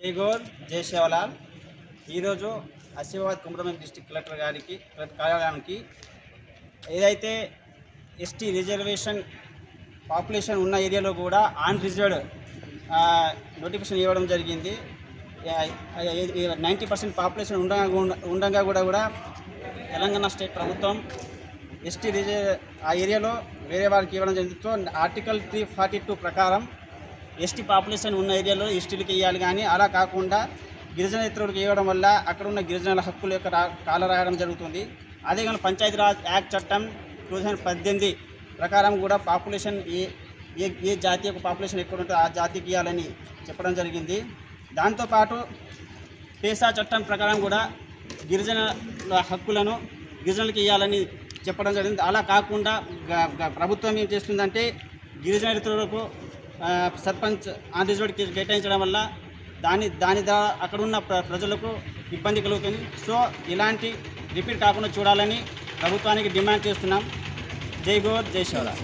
జై గోర్ జై శివలాల్. ఈరోజు ఆసిఫాబాద్ కుమ్రంభీం డిస్ట్రిక్ట్ కలెక్టర్ గారికి కార్యాలయానికి ఏదైతే ఎస్టీ రిజర్వేషన్ పాపులేషన్ ఉన్న ఏరియాలో కూడా అన్రిజర్వ్డ్ నోటిఫికేషన్ ఇవ్వడం జరిగింది. 90% పాపులేషన్ ఉండగా కూడా తెలంగాణ స్టేట్ ప్రభుత్వం ఎస్టీ ఆ ఏరియాలో వేరే వారికి ఇవ్వడం జరిగింది. ఆర్టికల్ 342 ప్రకారం ఎస్టీ పాపులేషన్ ఉన్న ఏరియాలో ఎస్టీలకు ఇవ్వాలి, కానీ అలా కాకుండా గిరిజనేతరులకు ఇవ్వడం వల్ల అక్కడ ఉన్న గిరిజనుల హక్కుల యొక్క కాల రాయడం జరుగుతుంది. అదే కానీ పంచాయతీరాజ్ యాక్ట్ చట్టం 2018 ప్రకారం కూడా పాపులేషన్ ఏ జాతి యొక్క పాపులేషన్ ఎక్కువ ఉంటుందో ఆ జాతికి ఇవ్వాలని చెప్పడం జరిగింది. దాంతోపాటు పేసా చట్టం ప్రకారం కూడా గిరిజనుల హక్కులను గిరిజనులకు ఇవ్వాలని చెప్పడం జరిగింది. అలా కాకుండా ప్రభుత్వం ఏం చేస్తుందంటే గిరిజనేతరులకు సర్పంచ్ అన్రిజర్వ్డ్ కేటాయించడం వల్ల దాని ద్వారా అక్కడున్న ప్రజలకు ఇబ్బంది కలుగుతుంది. సో ఇలాంటి రిపీట్ కాకుండా చూడాలని ప్రభుత్వానికి డిమాండ్ చేస్తున్నాం. జై గోర్ జై శివలాల్.